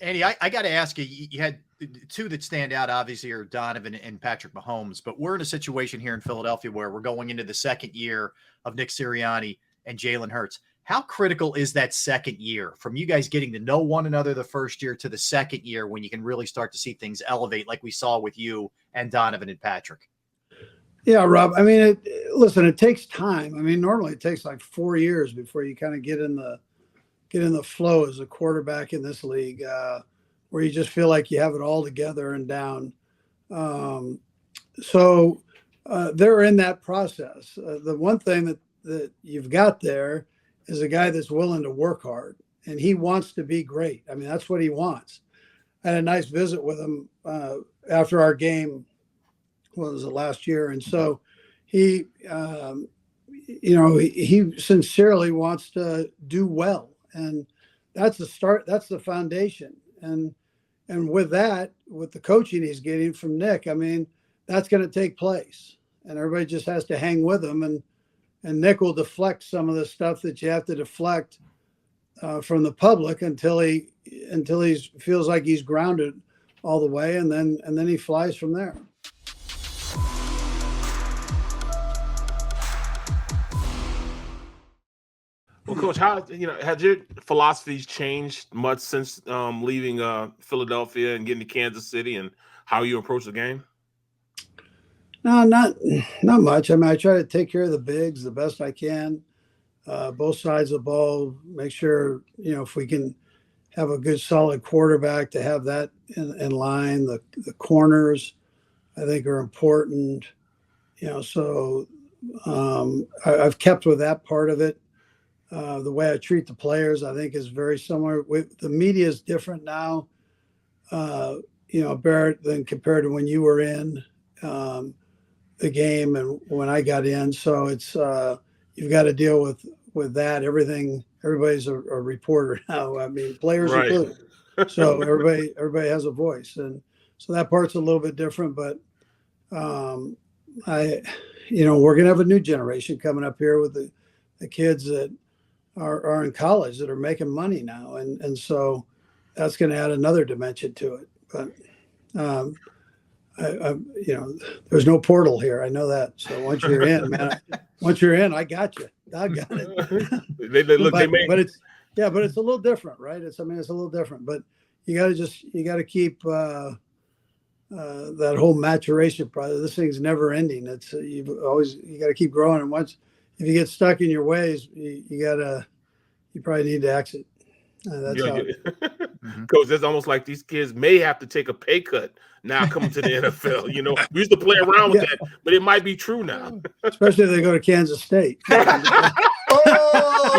Andy, I got to ask you, you had two that stand out, obviously, are Donovan and Patrick Mahomes, but we're in a situation here in Philadelphia where we're going into the second year of Nick Sirianni and Jalen Hurts. How critical is that second year from you guys getting to know one another the first year to the second year when you can really start to see things elevate like we saw with you and Donovan and Patrick? Yeah, Rob. I mean, listen, it takes time. I mean, normally it takes like 4 years before you kind of get in the flow as a quarterback in this league, where you just feel like you have it all together and down. So they're in that process. The one thing that you've got there is a guy that's willing to work hard, and he wants to be great. I mean, that's what he wants. I had a nice visit with him after our game. What was it, last year? And so he, he sincerely wants to do well, and that's the start. That's the foundation. And with that, with the coaching he's getting from Nick, I mean, that's going to take place, and everybody just has to hang with him. And Nick will deflect some of the stuff that you have to deflect from the public until he feels like he's grounded all the way, and then he flies from there. Well, Coach, has your philosophies changed much since leaving Philadelphia and getting to Kansas City, and how you approach the game? No, not much. I mean, I try to take care of the bigs the best I can, both sides of the ball. Make sure if we can have a good, solid quarterback, to have that in line. The corners, I think, are important. So I've kept with that part of it. The way I treat the players, I think, is very similar. The media is different now, Barrett, than compared to when you were in the game and when I got in. So it's you've got to deal with that. Everybody's a reporter now. I mean, players included. So everybody has a voice, and so that part's a little bit different. But we're gonna have a new generation coming up here with the kids that are in college that are making money now, and so that's going to add another dimension to it. But there's no portal here. I know that. So once you're in, man, I got you. I got it. But it's a little different, right? It's a little different. But you got to keep that whole maturation process. This thing's never ending. It's you got to keep growing. And if you get stuck in your ways, you probably need to exit. That's how. Coach, it's almost like these kids may have to take a pay cut now coming to the NFL. We used to play around with that, but it might be true now. Especially if they go to Kansas State. You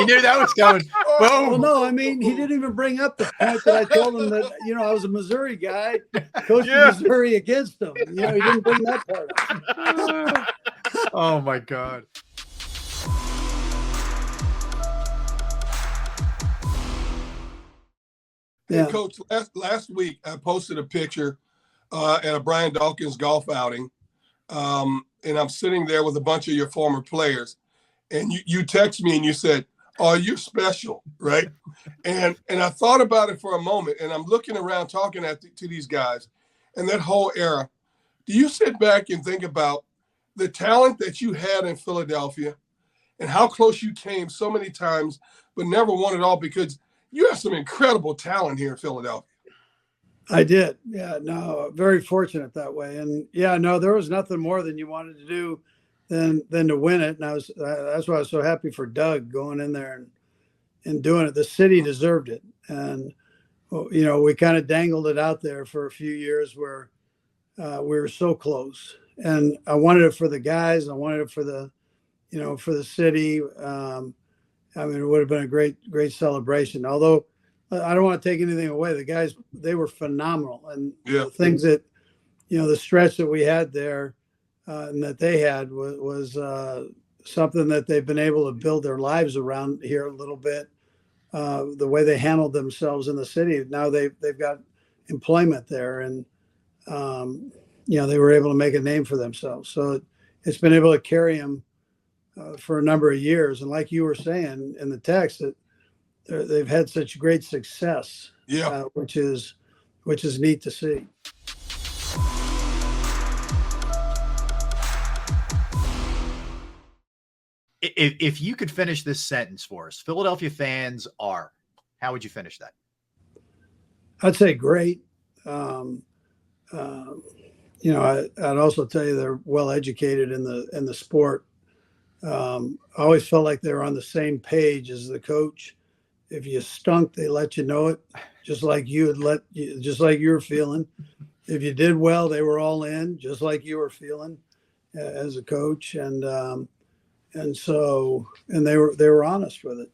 knew that was coming. Boom. Well, no, I mean, he didn't even bring up the point that I told him that, I was a Missouri guy, coaching Missouri against him. He didn't bring that part up. Oh, my God. Yeah. Hey, Coach, last week I posted a picture at a Brian Dawkins golf outing, and I'm sitting there with a bunch of your former players, and you text me and you said, "Oh, you're special," right? And I thought about it for a moment, and I'm looking around talking to these guys, and that whole era. Do you sit back and think about the talent that you had in Philadelphia, and how close you came so many times, but never won it all because you have some incredible talent here in Philadelphia? I did. Yeah, no, very fortunate that way. And yeah, no, there was nothing more than you wanted to do than to win it. And that's why I was so happy for Doug going in there and doing it. The city deserved it. And, we kind of dangled it out there for a few years where we were so close. And I wanted it for the guys. I wanted it for the city. It would have been a great celebration. Although I don't want to take anything away. The guys, they were phenomenal. And the things that, the stretch that we had there and that they had was something that they've been able to build their lives around here a little bit. The way they handled themselves in the city. Now they've got employment there, and, they were able to make a name for themselves. So it's been able to carry them for a number of years. And like you were saying in the text, that they've had such great success Yeah. which is neat to see. If you could finish this sentence for us, Philadelphia fans are, how would you finish that? I'd say great. I'd also tell you they're well educated in the sport. I always felt like they were on the same page as the coach. If you stunk, they let you know it, just like you were feeling. If you did well, they were all in, just like you were feeling as a coach. And they were honest with it.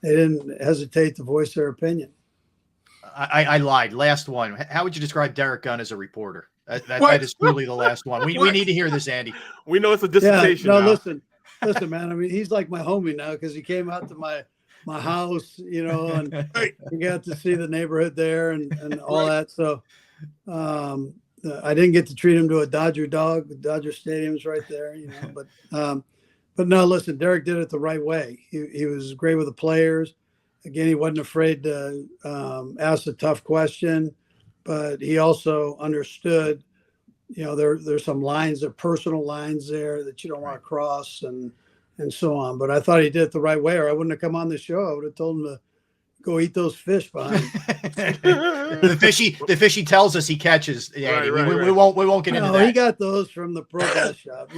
They didn't hesitate to voice their opinion. I lied. Last one. How would you describe Derek Gunn as a reporter? That is truly the last one. We need to hear this, Andy. We know it's a dissertation. Yeah, no, now. listen, man. I mean, he's like my homie now because he came out to my house, and we got to see the neighborhood there and all that. So I didn't get to treat him to a Dodger dog. The Dodger Stadium's right there, But no, listen, Derek did it the right way. He was great with the players. Again, he wasn't afraid to ask a tough question, but he also understood, there's some lines, there are personal lines there that you don't want to cross and so on. But I thought he did it the right way, or I wouldn't have come on the show. I would have told him to go eat those fish behind the fish he tells us he catches. Andy. We won't get into that. He got those from the pro bass shop.